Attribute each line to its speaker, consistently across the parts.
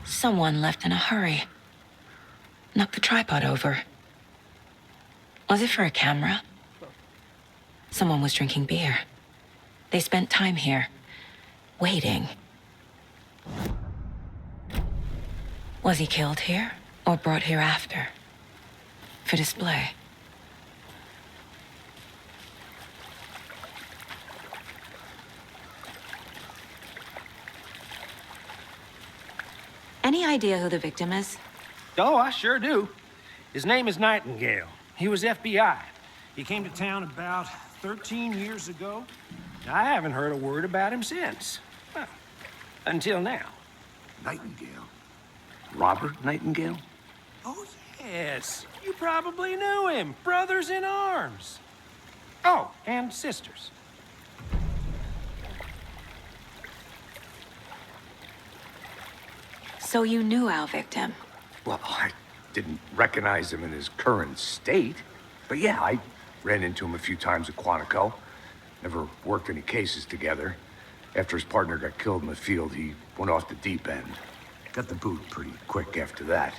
Speaker 1: Someone left in a hurry. Knocked the tripod over. Was it for a camera? Someone was drinking beer. They spent time here, waiting. Was he killed here, or brought here after? For display? Any idea who the victim is?
Speaker 2: Oh, I sure do. His name is Nightingale. He was FBI. He came to town about 13 years ago. I haven't heard a word about him since. Well, until now.
Speaker 3: Nightingale? Robert Nightingale?
Speaker 2: Oh, yes. You probably knew him. Brothers in arms. Oh, and sisters.
Speaker 1: So you knew our victim?
Speaker 3: Well, I didn't recognize him in his current state. But yeah, I ran into him a few times at Quantico. Never worked any cases together. After his partner got killed in the field, he went off the deep end. Got the boot pretty quick after that.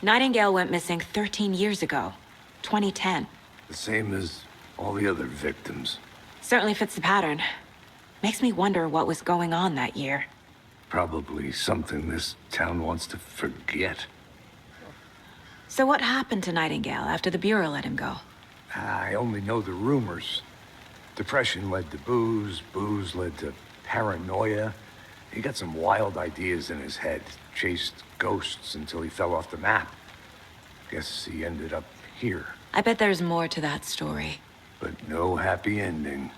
Speaker 1: Nightingale went missing 13 years ago, 2010.
Speaker 3: The same as all the other victims.
Speaker 1: Certainly fits the pattern. Makes me wonder what was going on that year.
Speaker 3: Probably something this town wants to forget.
Speaker 1: So what happened to Nightingale after the Bureau let him go?
Speaker 3: I only know the rumors. Depression led to booze, booze led to paranoia. He got some wild ideas in his head, chased ghosts until he fell off the map. Guess he ended up here.
Speaker 1: I bet there's more to that story.
Speaker 3: But no happy ending.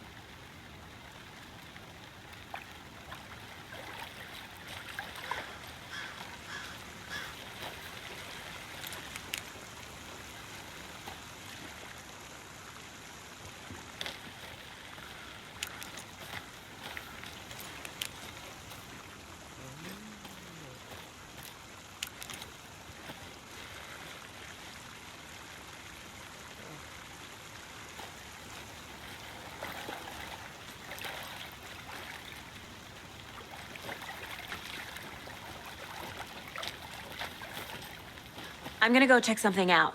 Speaker 1: I'm gonna go check something out.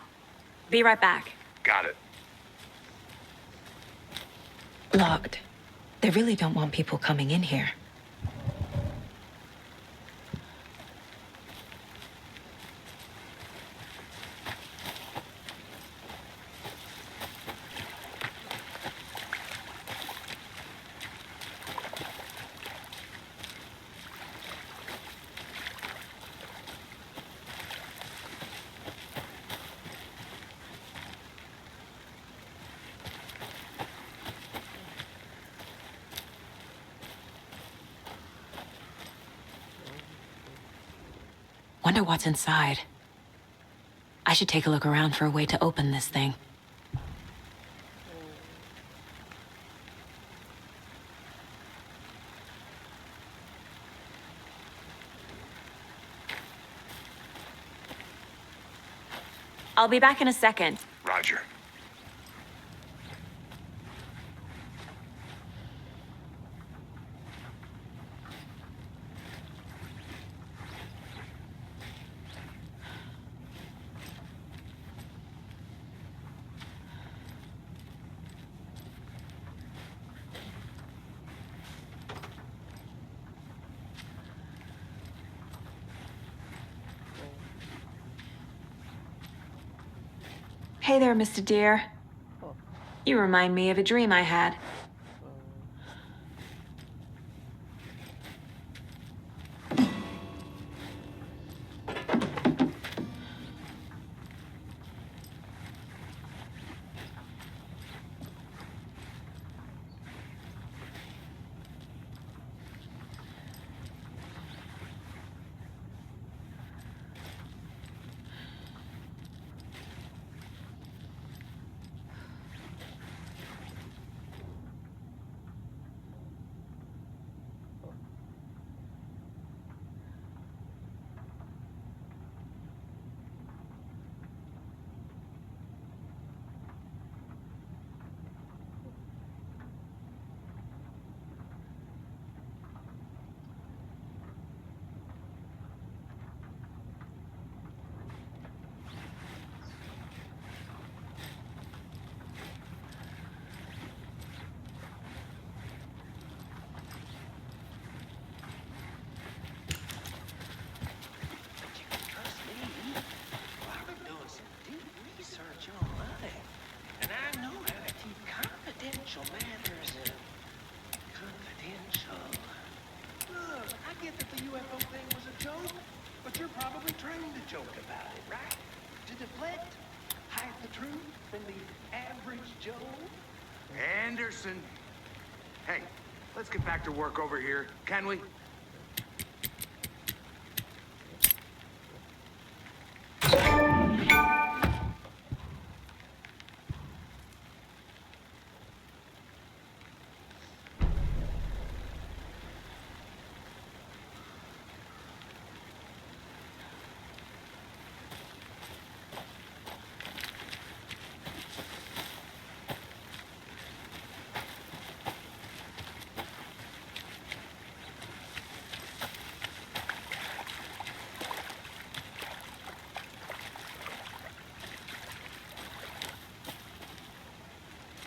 Speaker 1: Be right back.
Speaker 3: Got it.
Speaker 1: Locked. They really don't want people coming in here. Wonder what's inside. I should take a look around for a way to open this thing. I'll be back in a second.
Speaker 3: Roger.
Speaker 1: Hey there, Mr. Deer. You remind me of a dream I had.
Speaker 4: joke about it, right? To deflect, hide the truth from the average Joe.
Speaker 3: Anderson. Hey, let's get back to work over here, can we?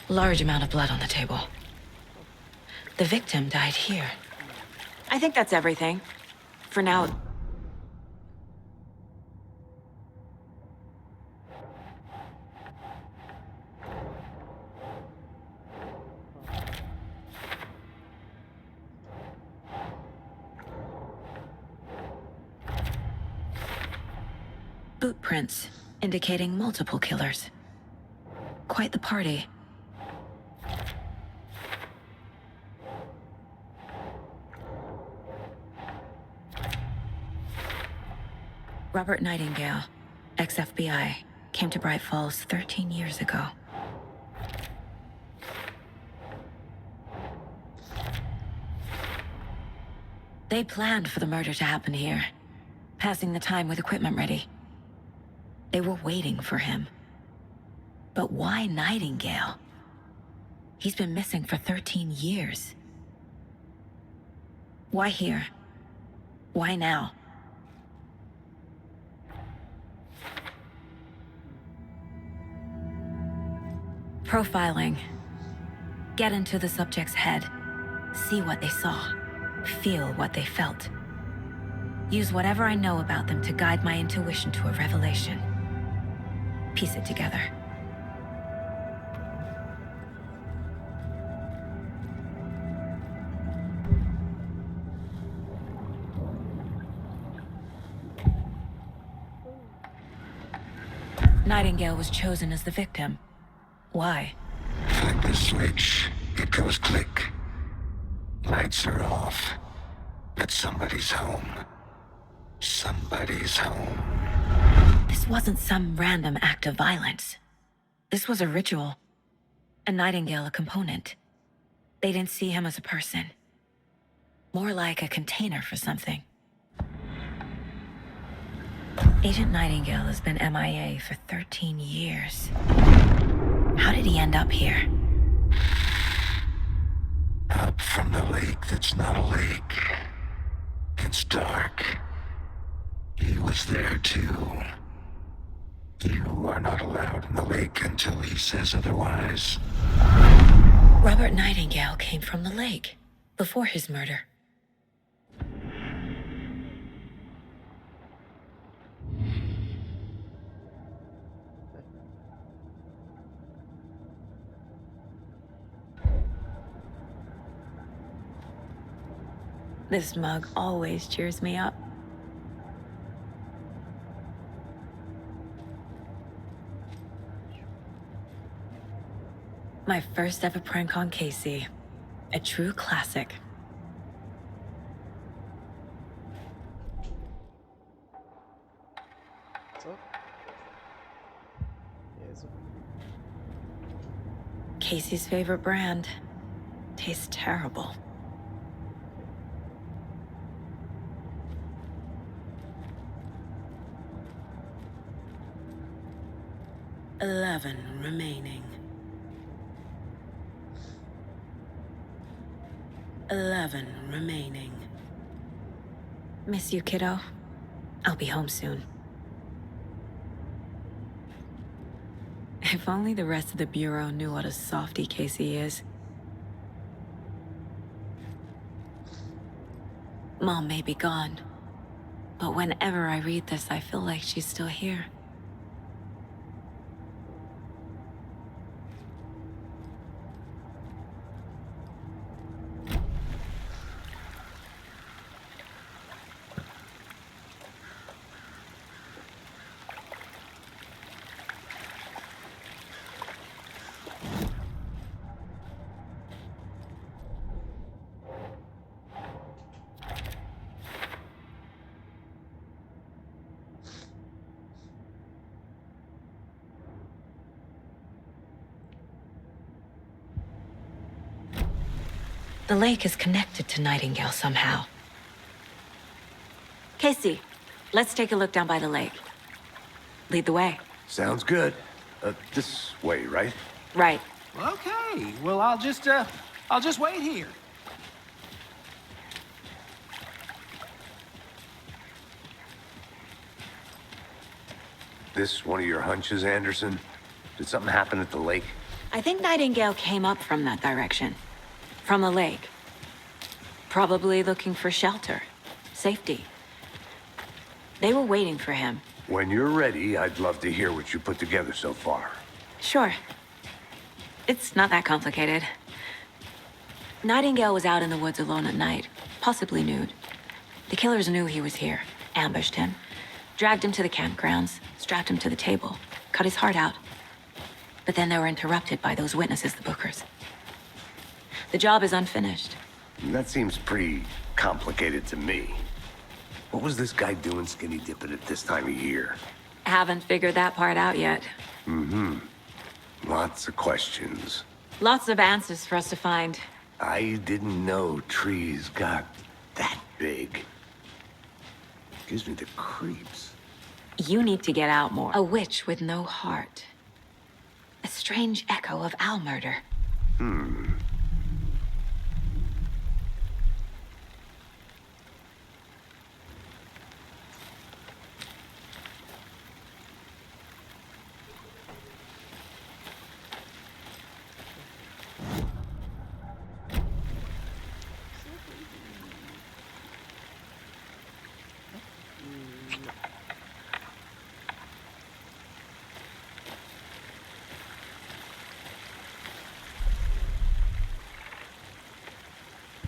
Speaker 1: Large amount of blood on the table. The victim died here. I think that's everything. For now. Boot prints indicating multiple killers. Quite the party. Robert Nightingale, ex-FBI, came to Bright Falls 13 years ago. They planned for the murder to happen here, passing the time with equipment ready. They were waiting for him. But why Nightingale? He's been missing for 13 years. Why here? Why now? Profiling. Get into the subject's head. See what they saw. Feel what they felt. Use whatever I know about them to guide my intuition to a revelation. Piece it together. Nightingale was chosen as the victim. Why?
Speaker 5: Flip the switch, it goes click. Lights are off. But somebody's home. Somebody's home.
Speaker 1: This wasn't some random act of violence. This was a ritual. And Nightingale a component. They didn't see him as a person. More like a container for something. Agent Nightingale has been MIA for 13 years. How did he end up here?
Speaker 5: Up from the lake that's not a lake. It's dark. He was there too. You are not allowed in the lake until he says otherwise.
Speaker 1: Robert Nightingale came from the lake, before his murder. This mug always cheers me up. My first ever prank on Casey. A true classic.
Speaker 6: What's up? Yes.
Speaker 1: Casey's favorite brand. Tastes terrible. "11 remaining. 11 remaining. Miss you, kiddo. I'll be home soon." If only the rest of the Bureau knew what a softie Casey is. Mom may be gone, but whenever I read this, I feel like she's still here. The lake is connected to Nightingale somehow. Casey, let's take a look down by the lake. Lead the way.
Speaker 3: Sounds good. This way, right?
Speaker 1: Right.
Speaker 2: Okay, well, I'll just wait here.
Speaker 3: This one of your hunches, Anderson? Did something happen at the lake?
Speaker 1: I think Nightingale came up from that direction. From the lake. Probably looking for shelter. Safety. They were waiting for him.
Speaker 3: When you're ready, I'd love to hear what you put together so far.
Speaker 1: Sure. It's not that complicated. Nightingale was out in the woods alone at night, possibly nude. The killers knew he was here, ambushed him, dragged him to the campgrounds, strapped him to the table, cut his heart out. But then they were interrupted by those witnesses, the Bookers. The job is unfinished.
Speaker 3: That seems pretty complicated to me. What was this guy doing skinny dipping at this time of year?
Speaker 1: Haven't figured that part out yet.
Speaker 3: Lots of questions.
Speaker 1: Lots of answers for us to find.
Speaker 3: I didn't know trees got that big. Gives me the creeps.
Speaker 1: You need to get out more. A witch with no heart. A strange echo of owl murder.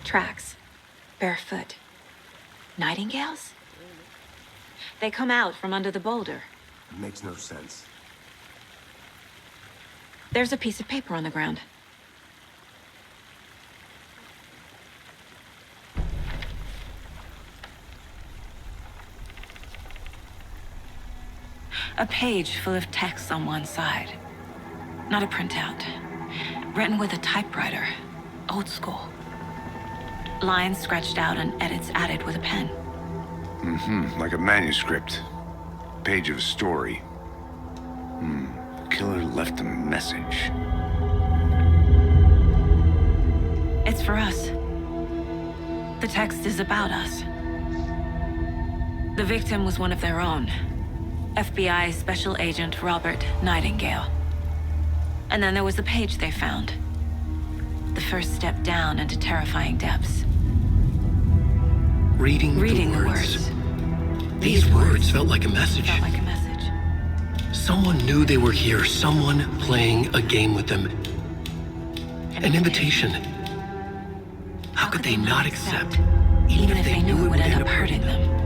Speaker 1: Tracks. Barefoot. Nightingales? They come out from under the boulder.
Speaker 3: It makes no sense.
Speaker 1: There's a piece of paper on the ground. A page full of text on one side. Not a printout. Written with a typewriter. Old school. Lines scratched out and edits added with a pen.
Speaker 3: Like a manuscript. Page of a story. Killer left a message.
Speaker 1: It's for us. The text is about us. The victim was one of their own. FBI Special Agent Robert Nightingale. And then there was the page they found. The first step down into terrifying depths.
Speaker 6: Reading the words. These words felt like a message.
Speaker 1: Felt like a message.
Speaker 6: Someone knew they were here, someone playing a game with them. An invitation. How could they not accept,
Speaker 1: even if they knew it would end up hurting them?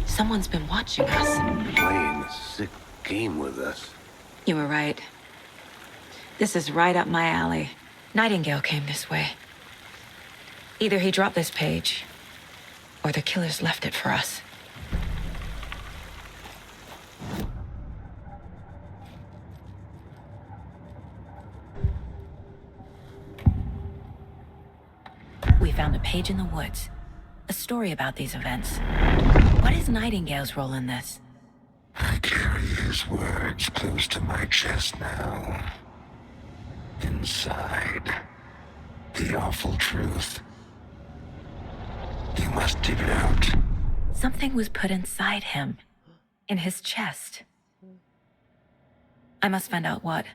Speaker 1: Someone's been watching us.
Speaker 3: Playing a sick game with us.
Speaker 1: You were right. This is right up my alley. Nightingale came this way. Either he dropped this page, or the killers left it for us. We found a page in the woods. A story about these events. What is Nightingale's role in this?
Speaker 5: I carry his words close to my chest now. Inside, the awful truth. You must dig it out.
Speaker 1: Something was put inside him. In his chest. I must find out what.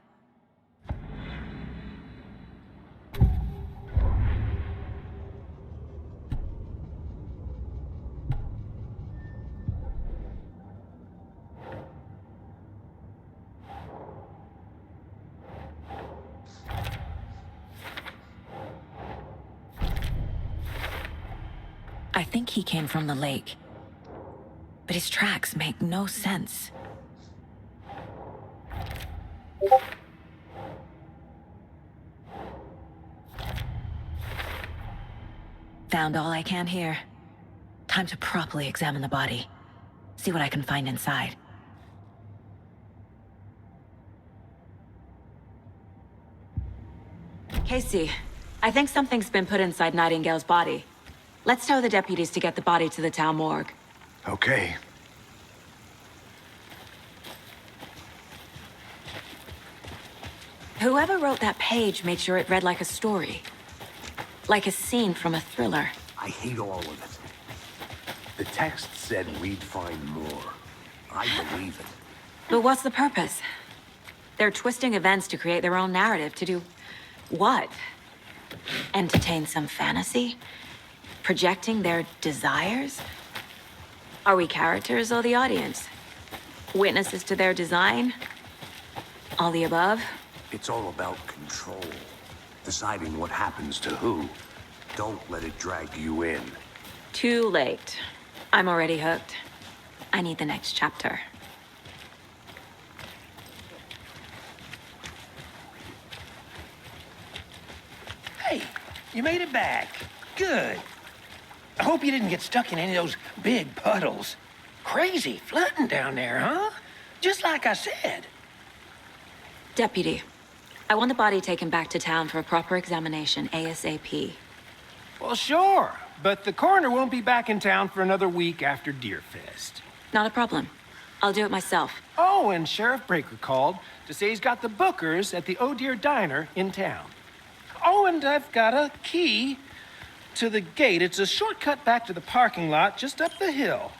Speaker 1: I think he came from the lake. But his tracks make no sense. Found all I can here. Time to properly examine the body. See what I can find inside. Casey, I think something's been put inside Nightingale's body. Let's tell the deputies to get the body to the town morgue.
Speaker 3: Okay.
Speaker 1: Whoever wrote that page made sure it read like a story. Like a scene from a thriller.
Speaker 3: I hate all of it. The text said we'd find more. I believe it.
Speaker 1: But what's the purpose? They're twisting events to create their own narrative to do what? Entertain some fantasy? Projecting their desires? Are we characters or the audience? Witnesses to their design? All the above?
Speaker 3: It's all about control. Deciding what happens to who. Don't let it drag you in.
Speaker 1: Too late. I'm already hooked. I need the next chapter.
Speaker 2: Hey, you made it back. Good. I hope you didn't get stuck in any of those big puddles. Crazy flooding down there, huh? Just like I said.
Speaker 1: Deputy, I want the body taken back to town for a proper examination ASAP.
Speaker 2: Well, sure. But the coroner won't be back in town for another week after Deerfest.
Speaker 1: Not a problem. I'll do it myself.
Speaker 2: Oh, and Sheriff Breaker called to say he's got the Bookers at the Oh Deer Diner in town. Oh, and I've got a key to the gate. It's a shortcut back to the parking lot just up the hill.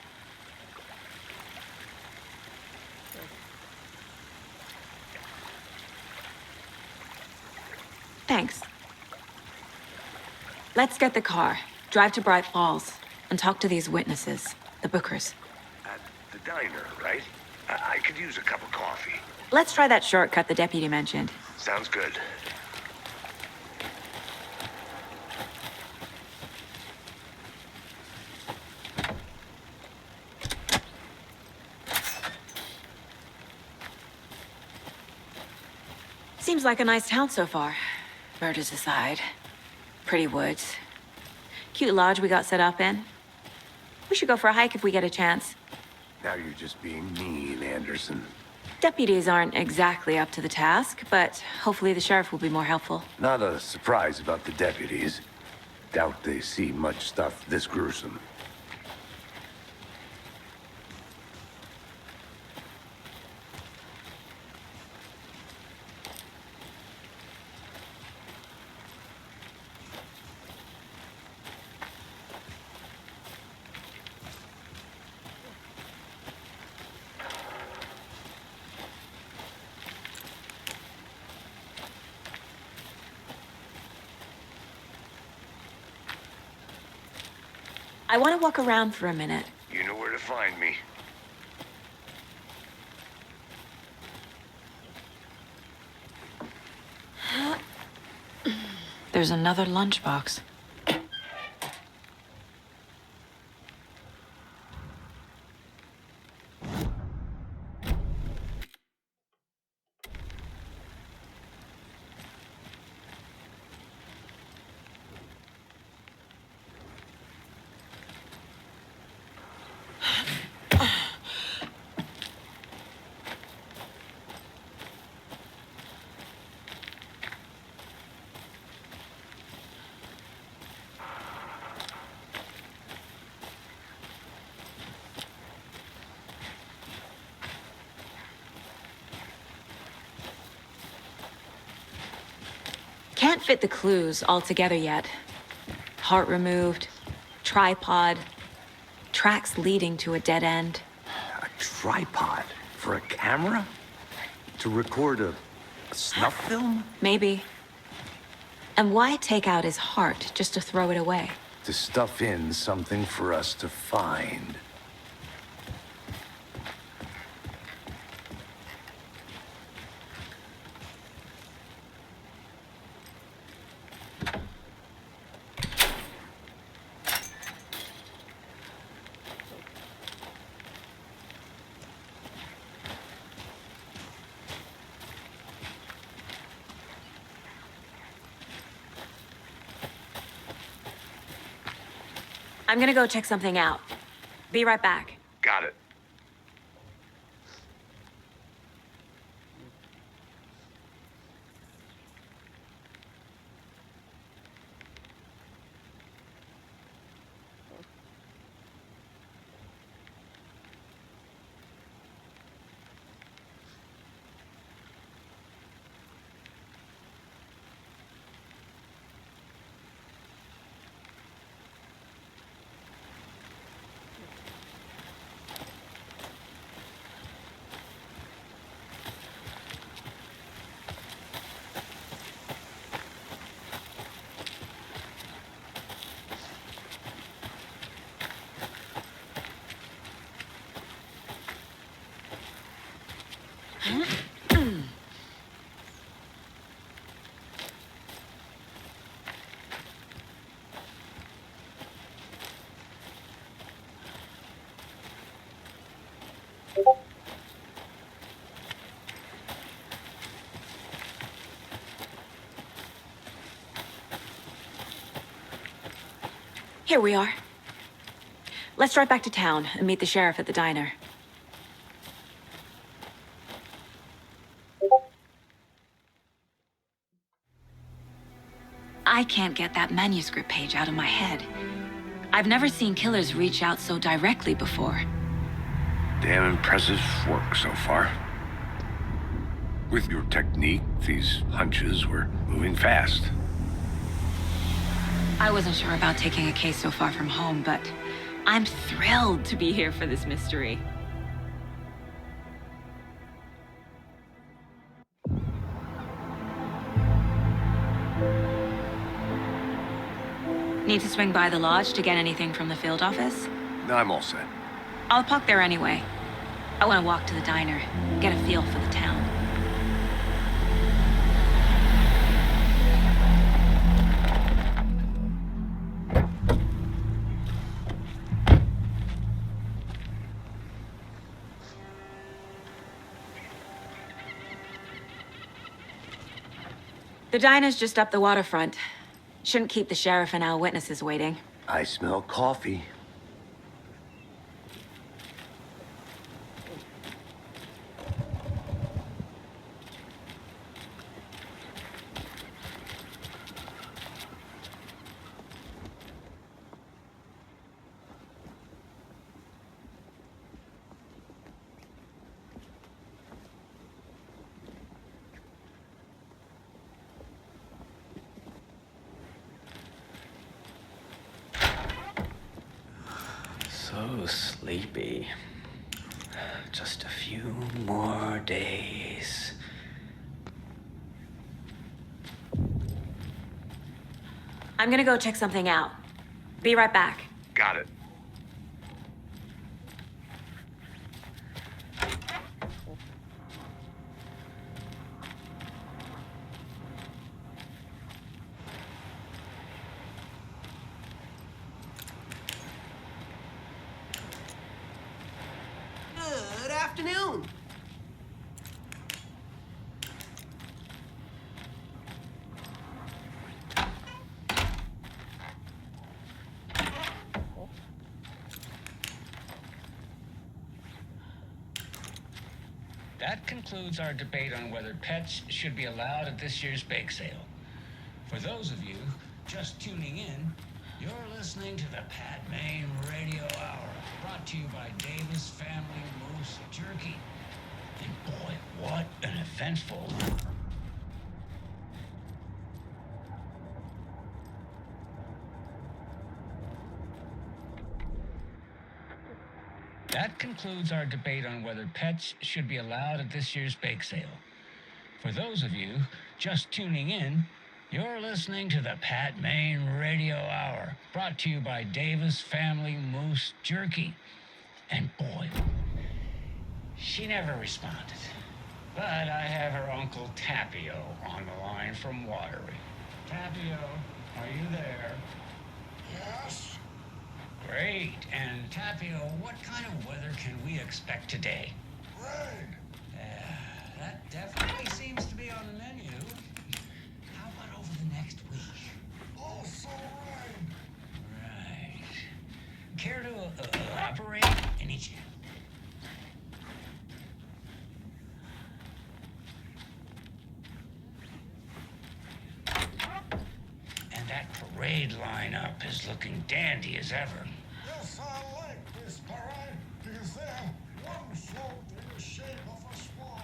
Speaker 1: Thanks. Let's get the car, drive to Bright Falls, and talk to these witnesses, the Bookers.
Speaker 3: At the diner, right? I could use a cup of coffee.
Speaker 1: Let's try that shortcut the deputy mentioned.
Speaker 3: Sounds good.
Speaker 1: Seems like a nice town so far. Murders aside. Pretty woods. Cute lodge we got set up in. We should go for a hike if we get a chance.
Speaker 3: Now you're just being mean, Anderson.
Speaker 1: Deputies aren't exactly up to the task, but hopefully the sheriff will be more helpful.
Speaker 3: Not a surprise about the deputies. Doubt they see much stuff this gruesome.
Speaker 1: I want to walk around for a minute.
Speaker 3: You know where to find me.
Speaker 1: There's another lunchbox. Can't fit the clues all together yet. Heart removed, tripod, tracks leading to a dead end.
Speaker 3: A tripod? For a camera? To record a snuff film?
Speaker 1: Maybe. And why take out his heart just to throw it away?
Speaker 3: To stuff in something for us to find.
Speaker 1: I'm gonna go check something out. Be right back.
Speaker 3: Got it.
Speaker 1: Here we are. Let's drive back to town and meet the sheriff at the diner. I can't get that manuscript page out of my head. I've never seen killers reach out so directly before.
Speaker 3: Damn impressive work so far. With your technique, these hunches were moving fast.
Speaker 1: I wasn't sure about taking a case so far from home, but I'm thrilled to be here for this mystery. Need to swing by the lodge to get anything from the field office?
Speaker 3: No, I'm all set.
Speaker 1: I'll park there anyway. I want to walk to the diner, get a feel for the town. The diner's just up the waterfront. Shouldn't keep the sheriff and our witnesses waiting.
Speaker 3: I smell coffee.
Speaker 6: So sleepy. Just a few more days.
Speaker 1: I'm gonna go check something out. Be right back.
Speaker 3: Got it.
Speaker 7: Good afternoon.
Speaker 8: That concludes our debate on whether pets should be allowed at this year's bake sale. For those of you just tuning in, you're listening to the Pat Maine Radio Hour, brought to you by Davis Family Moose Jerky. And boy, what an eventful... That concludes our debate on whether pets should be allowed at this year's bake sale. For those of you just tuning in, you're listening to the Pat Maine Radio Hour, brought to you by Davis Family Moose Jerky. And boy, she never responded. But I have her Uncle Tapio on the line from Watery. Tapio, are you there?
Speaker 5: Yes?
Speaker 8: Great. And Tapio, what kind of weather can we expect today?
Speaker 5: Rain.
Speaker 8: That definitely seems to be on the menu. How about over the next week?
Speaker 5: Also rain.
Speaker 8: Right. Care to elaborate? Any chance? And that parade lineup is looking dandy as ever.
Speaker 5: Yes, I like this parade because they're one float in the shape of a swan.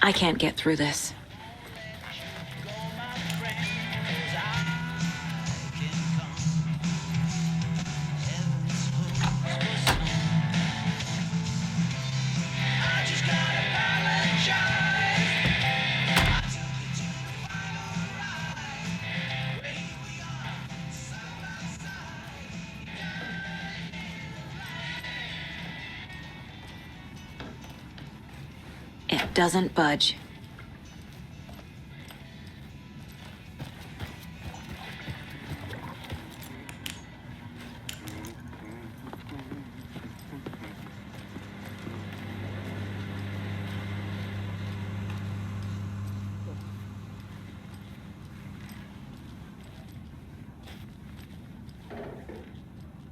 Speaker 1: I can't get through this. It doesn't budge.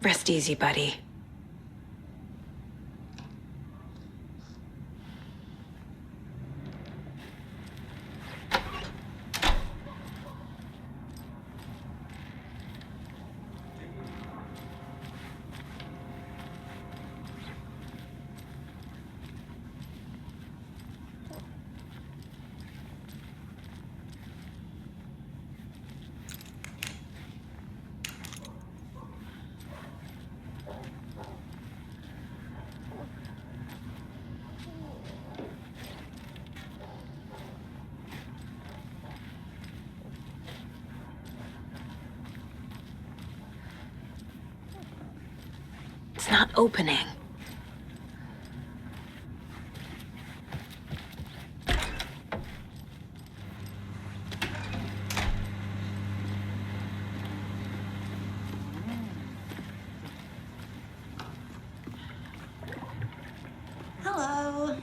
Speaker 1: Rest easy, buddy. It's not opening.
Speaker 9: Hello.